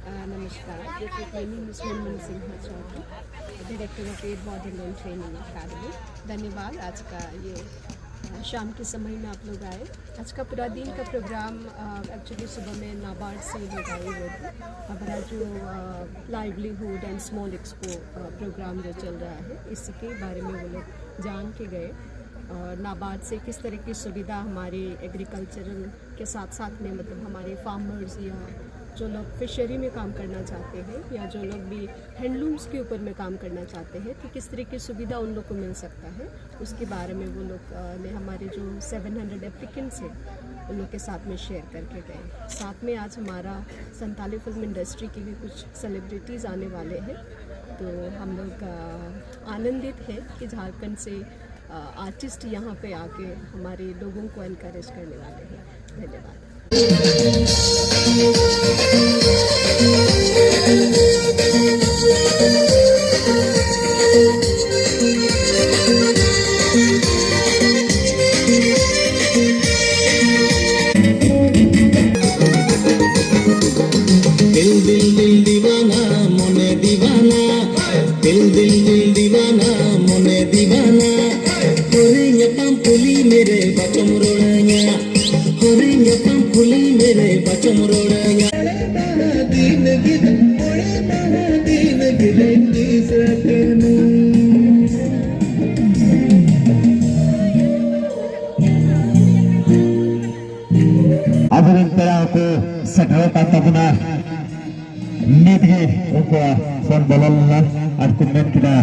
नमस्कार, my name is Manman Sinha Chaudhary, director of air model and training academy. धन्यवाद। आज का ये शाम के समय में आप लोग आए। आज का पूरा दिन का प्रोग्राम एक्चुअली सुबह में नाबार्ड से लोग आए हुए थे। हमारा जो livelihood and small expo programme जो चल रहा है, इसी के बारे में वो लोग जान के गए और नाबार्ड से किस तरह की सुविधा हमारे एग्रीकल्चरल के साथ साथ में, मतलब हमारे फार्मर्स या जो लोग फिशरी में काम करना चाहते हैं या जो लोग भी हैंडलूम्स के ऊपर में काम करना चाहते हैं, तो किस तरह की सुविधा उन लोग को मिल सकता है, उसके बारे में वो लोग ने हमारे जो 700 एप्लीकेंट्स हैं उन लोग के साथ में शेयर करके गए। साथ में आज हमारा संताली फिल्म इंडस्ट्री के भी कुछ सेलिब्रिटीज़ आने वाले हैं, तो हम लोग आनंदित है कि झारखंड से आर्टिस्ट यहाँ पे आके हमारे लोगों को एनकरेज करने वाले हैं। धन्यवाद। दिल दिल दिल दीवाना मोने दीवाना, दिल दिल दिल दीवाना मोने दीवाना, होरी nyapam puli mere bachom rodanya, होरी nyapam puli mere bachom rodanya, din gid mole din gid ni sakenu। आधुनिक तरह को सटरो ताबना नीति उनको फोन बोलना और कमेंट किया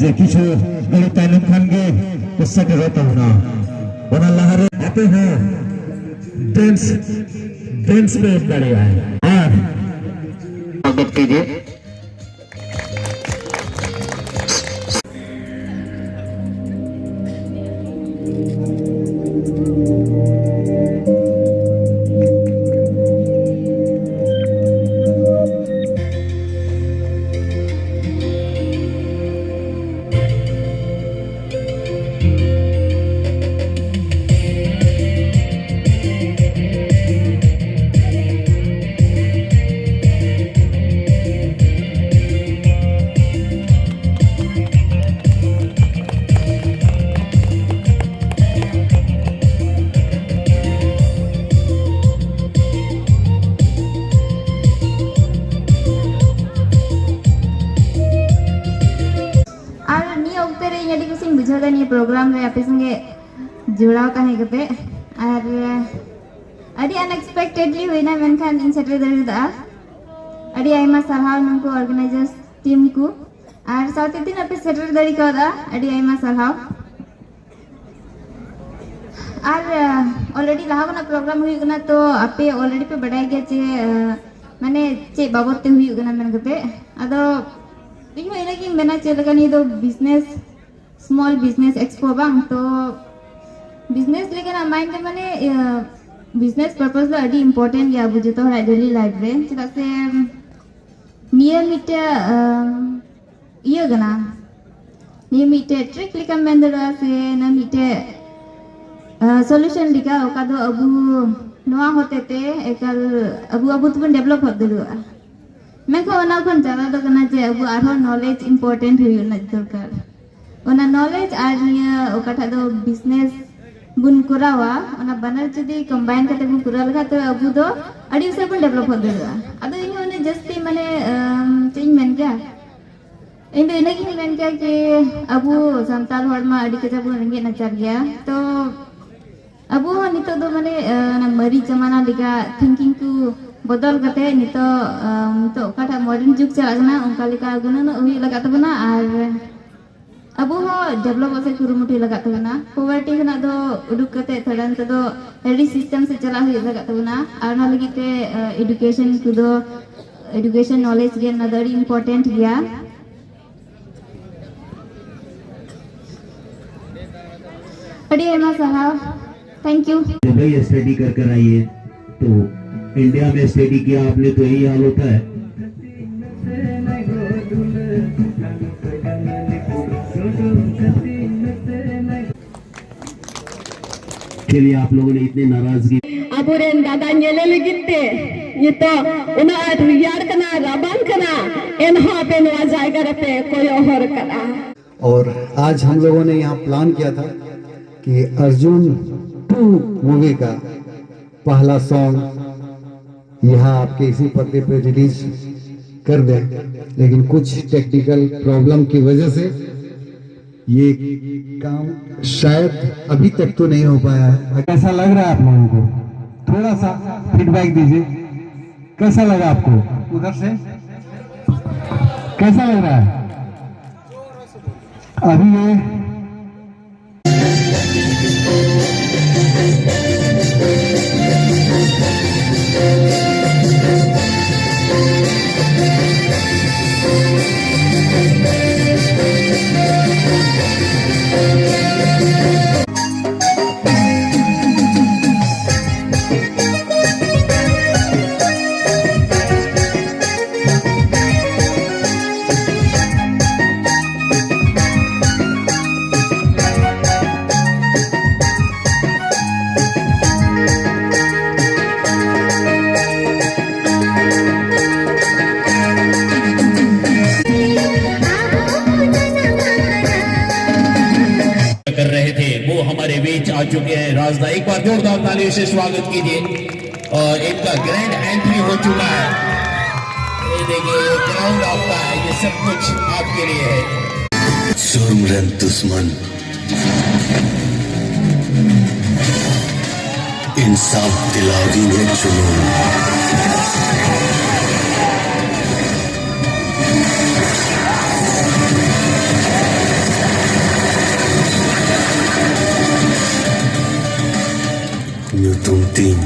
जे किसी गलत तालुक खानगे तो सटरो ताबना बना लहरे आते हैं डांस पे करे हैं और स्वागत कीजिए। बुझा प्रोग्राम रे आपे संगे जुड़ाव तहे कते और अड़ी अनएक्सपेक्टेडली हुईना मेनखान इन सेटल दरेदा अड़ी आयमा सरहाव नमको ऑर्गेनाइजर्स टीम को और साथ दिन आपे सेटल दरी कदा अड़ी आयमा सरहाव और ऑलरेडी लाहावना प्रोग्राम हुई गना तो आपे ऑलरेडी पे बढ़ाई गया चे माने चे बाबत ते हुई गना मेन कते अदो इन इना की मेना चे लगा नी दो बिजनेस स्मॉल बिजनेस एक्सपो बांग तो बिजनेस लेकिन माइंड माने बिजनेस पर्पस लो अडी इम्पोर्टेंट या बुझे तो डेली लाइफ रे चेदा से नियमित ये गना नियमित ट्रिक लिका मेंदरा से नियमित सॉल्यूशन लिका ओका दो अबू नोआ होते ते एकल अबू तो डेवलप होत दलुआ मैं को ओना कोन जादा तो कना जे अबू आरो नॉलेज इम्पोर्टेंट हुई ना दरकार ओना नॉलेज और निया ओकाटा दो बिजनेस बुन करावा ओना बनर जदी कंबाइन करते बुन करा लगा तो अबू दो अड़ी से बुन डेवलप हो देगा अदो इन ओने जस्ती माने चेंज मेन क्या इन दो इनकी मेन क्या कि अबू संताल हड़मा अड़ी के बुन रंगे नचर गया तो अबू नितो दो माने ना मरी जमाना लिगा थिंकिंग को बदल करते नितो तो ओकाटा मॉडर्न जुग चला गना उनका लिका गुना हुई लगा तबना और अबू हो डेवलप से कुरुमुटी लगा तबना पॉवर्टी खना दो उडुक कते थड़न से दो हेडी सिस्टम से चला हुई लगा तबना और ना लगी ते एजुकेशन को दो एजुकेशन नॉलेज गेन ना दरी इंपॉर्टेंट गया अड़ी एमा साहब थैंक यू। भाई स्टडी कर आइए तो इंडिया में स्टडी किया आपने तो यही हाल होता है। के लिए आप लोगों ने इतनी नाराजगी aburen dada nyele legite ito una riyar kana rabang kana enha pe noa jayga pe koyo hor kana. और आज हम लोगों ने यहाँ प्लान किया था कि अर्जुन 2 मूवी का पहला सॉन्ग यहाँ आपके इसी पर्दे पे रिलीज कर दें, लेकिन कुछ टेक्निकल प्रॉब्लम की वजह से ये काम शायद अभी तक तो नहीं हो पाया है। कैसा लग रहा है आप लोगों को? थोड़ा सा फीडबैक दीजिए, कैसा लगा आपको? उधर से कैसा लग रहा है अभी ये? कर रहे थे वो हमारे बीच आ चुके हैं। राजदा एक बार जोरदार तालियों से स्वागत कीजिए और इनका ग्रैंड एंट्री हो चुका है। ये देखिए ये ग्राउंड आपका है, ये सब कुछ आपके लिए है। सुरमरन दुश्मन इंसाफ दिलावी ने जुनून Newton Team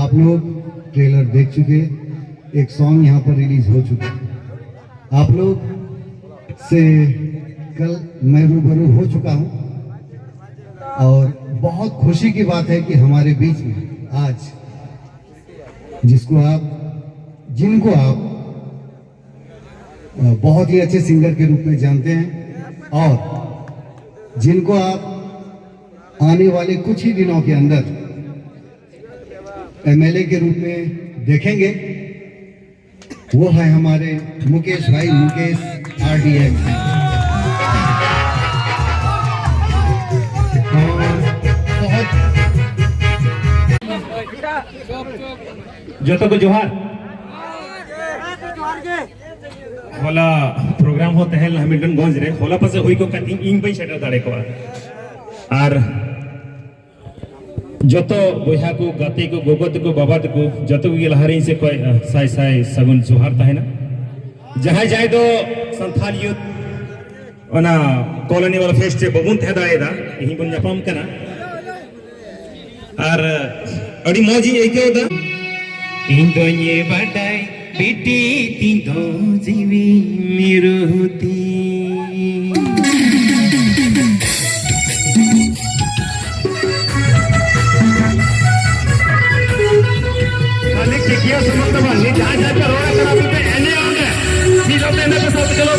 आप लोग ट्रेलर देख चुके, एक सॉन्ग यहाँ पर रिलीज हो चुका। आप लोग से कल मैं रूबरू हो चुका हूँ और बहुत खुशी की बात है कि हमारे बीच में आज जिनको आप बहुत ही अच्छे सिंगर के रूप में जानते हैं और जिनको आप आने वाले कुछ ही दिनों के अंदर एमएलए के रूप में देखेंगे, वो है हमारे मुकेश भाई, मुकेश RDX। जोतो को जोहार होला प्रोग्राम होते हैं हैमिल्टन गंज रे होला पासे हुई को कटिंग इंग पे सेटर दाड़े को आर जोतो बोहा को गाते को गोगत को बाबा को जोतो को लहरी से कोई साई साई सगुन जोहार ता है ना जहां जाए तो संथाल यूथ ओना कॉलोनी वाला फेस्ट से बबुन थे दाएदा यही बन जापाम कना आर अड़ी मौजी एके दा इंदो ये बडाई बेटी तींदो जीवी मिरुती खाली किया समझ में नहीं जा जा कर रोड़ा करा तो एने आंगे सीधे एने के साथ चलो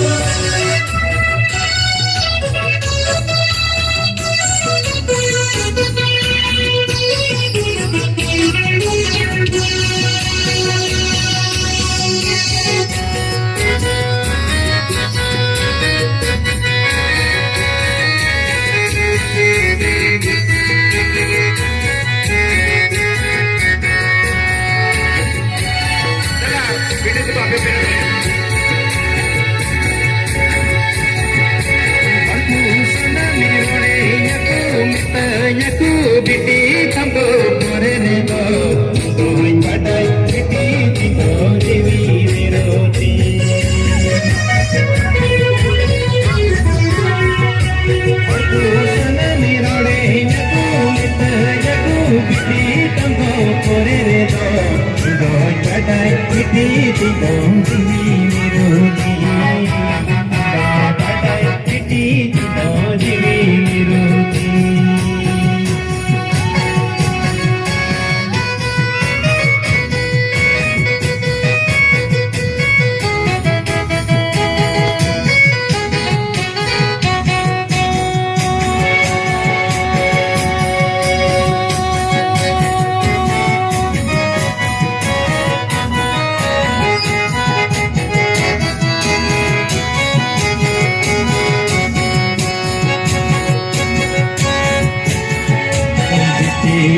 बिटी तंगो कोरे रे दो दोय बटाई बिटी तिगो दिवी मिरुती बटाई बिटी तिगो दिवी मिरुती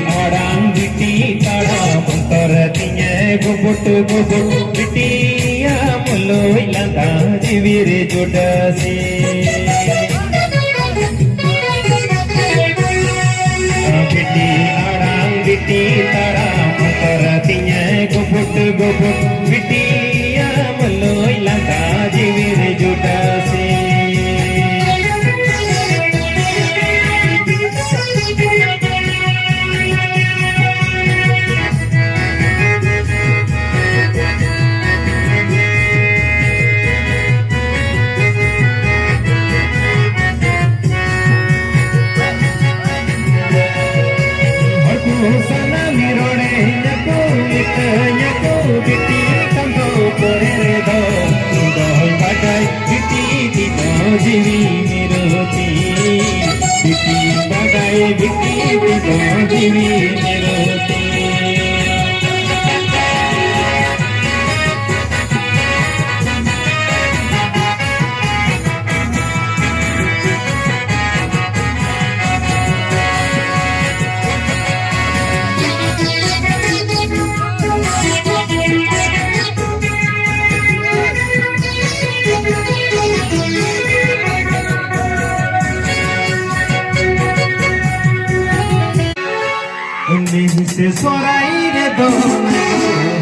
orang biti tara montor tinya gubut bitia muloi landa divir jodasi biti orang biti tara montor tinya gubut bitia muloi landa divir jodasi sana mirone nyako nyako biti tambo kore do doy badai biti tino jivi miroti biti badai biti tino jivi miroti से सोराई रे दो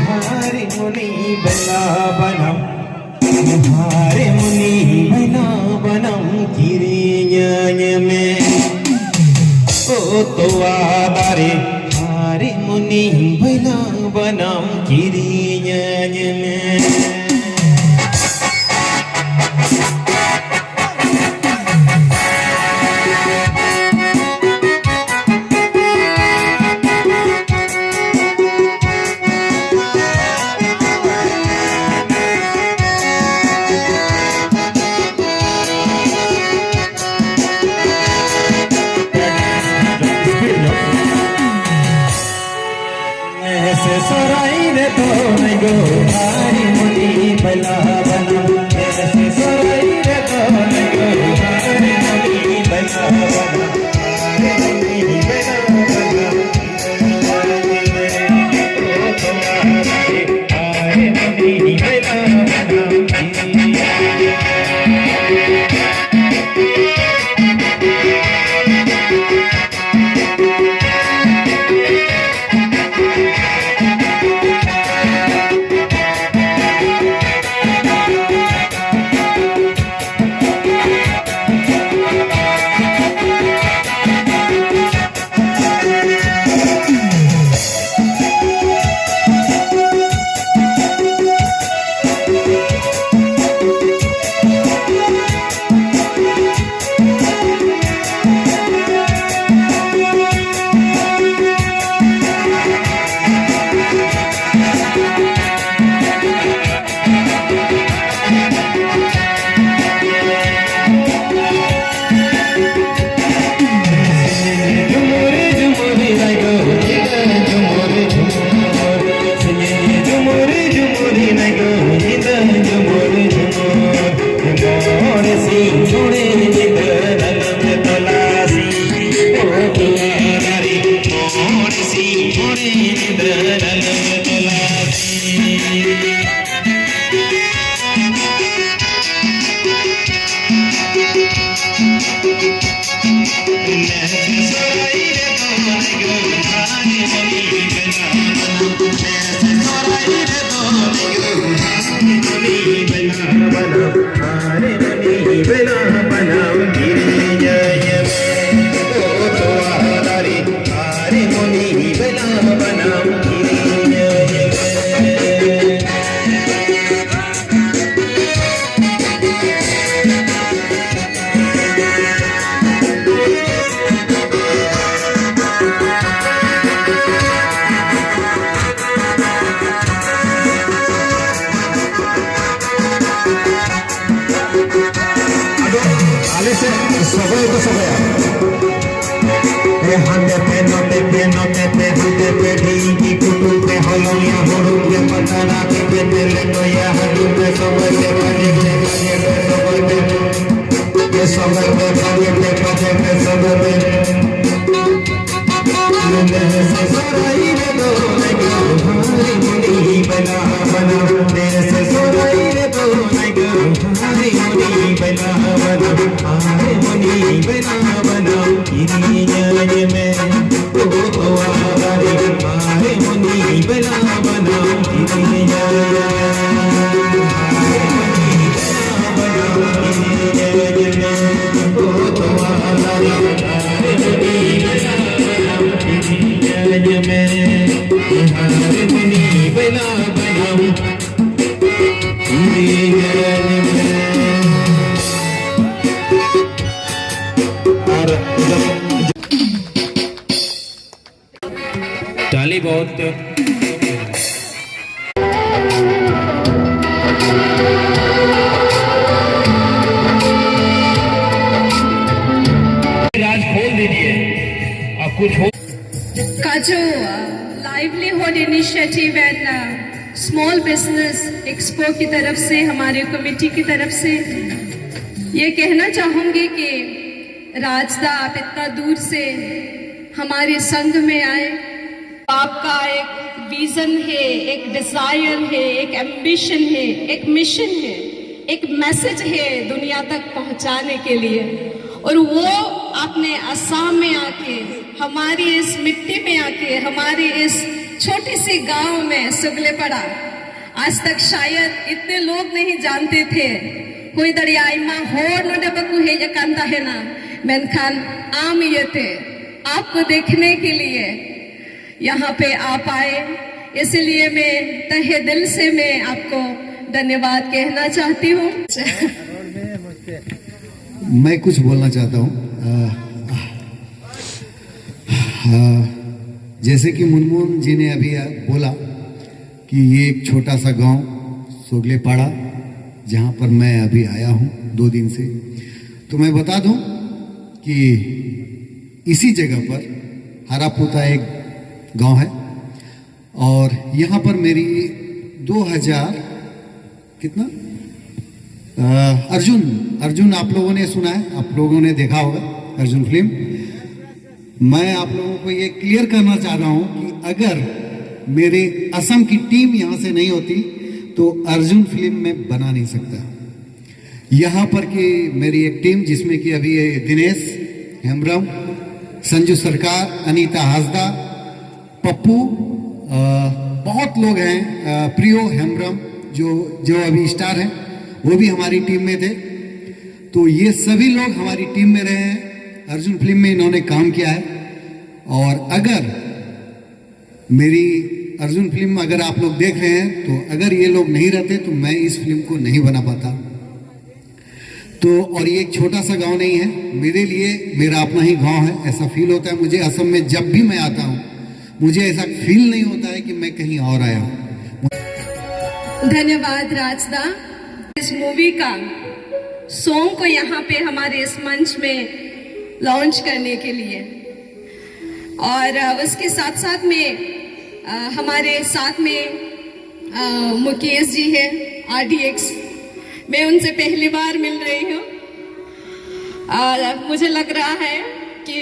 हमारे मुनि बना बनम हमारे मुनि बना बनम किरियाने में ओ तो आदारे हमारे मुनि बना बनम किरियाने में सोराई रे तो नहीं गो हमारी मुनि बना बनम ऐसे सोराई रे तो नहीं गो हमारी मुनि बना बनम मुनि बना बनम ओ तुम्हारे मुनि बना बनम Hari आले से सबे तो सबे ए हाथे पे नोटे पे हाथे पे ढीकी कुटु पे हलोया होड़ू पे पतरा पे तेले तो या हडू पे सबे बाजे सबे ये सबे बाजे सबे मेरे से सोराई रे दो हमारी मुड़ी बना तेरे से सोराई रे दो हमारी मुड़ी बना हमारी मुड़ी बना इनी जाने में ओ आवारी हमारी मुड़ी बना इनी जाने ताली बहुत राज खोल दीजिए और कुछ हो का जो livelihood initiative and small business expo की तरफ से हमारे कमेटी की तरफ से ये कहना चाहूँगी कि राजदा आप इतना दूर से हमारे संघ में आए, आपका एक विजन है, एक डिजायर है, एक एम्बिशन है, एक मिशन है, एक मैसेज है दुनिया तक पहुंचाने के लिए, और वो आपने असम में आके, हमारी इस मिट्टी में आके, हमारी इस छोटी सी गांव में सुगलेपड़ा, आज तक शायद इतने लोग नहीं जानते थे कोई दरियाई माँ हो नडबकु है ये कंधा है ना, मेनखान आम ये थे आपको देखने के लिए यहाँ पे आप आए, इसलिए मैं तहे दिल से मैं आपको धन्यवाद कहना चाहती हूँ। मैं कुछ बोलना चाहता हूँ। जैसे कि मुनमुन जी ने अभी बोला कि ये एक छोटा सा गांव सोगलेपाड़ा जहाँ पर मैं अभी आया हूँ 2 दिन से, तो मैं बता दूं कि इसी जगह पर हरापोता एक गांव है और यहाँ पर मेरी 2000 कितना अर्जुन आप लोगों ने सुना है, आप लोगों ने देखा होगा अर्जुन फिल्म। मैं आप लोगों को ये क्लियर करना चाह रहा हूँ कि अगर मेरे असम की टीम यहाँ से नहीं होती तो अर्जुन फिल्म में बना नहीं सकता। यहाँ पर की मेरी एक टीम जिसमें कि अभी दिनेश हेम्ब्रम, संजू सरकार, अनीता हासदा, पप्पू, बहुत लोग हैं, प्रियो हेम्ब्रम जो अभी स्टार हैं वो भी हमारी टीम में थे। तो ये सभी लोग हमारी टीम में रहे हैं, अर्जुन फिल्म में इन्होंने काम किया है। और अगर मेरी अर्जुन फिल्म अगर आप लोग देख रहे हैं तो अगर ये लोग नहीं रहते तो मैं इस फिल्म को नहीं बना पाता। तो और ये एक छोटा सा गांव नहीं है, मेरे लिए मेरा अपना ही गांव है, ऐसा फील होता है मुझे। असम में जब भी मैं आता हूँ मुझे ऐसा फील नहीं होता है कि मैं कहीं और आया हूँ। धन्यवाद राजदा, इस मूवी का सॉन्ग को यहाँ पे हमारे इस मंच में लॉन्च करने के लिए। और उसके साथ साथ में हमारे साथ में मुकेश जी है RDX, मैं उनसे पहली बार मिल रही हूँ और मुझे लग रहा है कि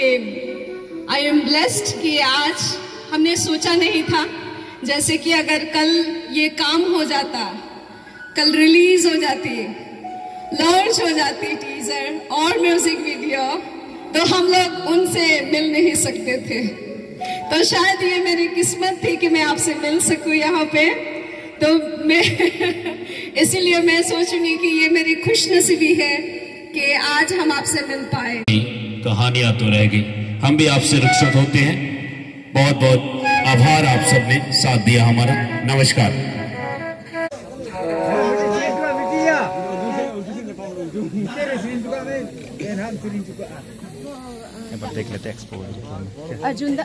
आई एम ब्लेस्ड कि आज हमने सोचा नहीं था, जैसे कि अगर कल ये काम हो जाता, कल रिलीज हो जाती, लॉन्च हो जाती टीजर और म्यूजिक वीडियो, तो हम लोग उनसे मिल नहीं सकते थे। तो शायद ये मेरी किस्मत थी कि मैं आपसे मिल सकूं यहाँ पे, तो मैं इसीलिए मैं सोचूंगी कि ये मेरी खुशनसीबी है कि आज हम आपसे मिल पाए। कहानियां तो रह गई, हम भी आपसे रुखसत होते हैं। बहुत बहुत आभार, आप सबने साथ दिया हमारा। नमस्कार। अर्जुन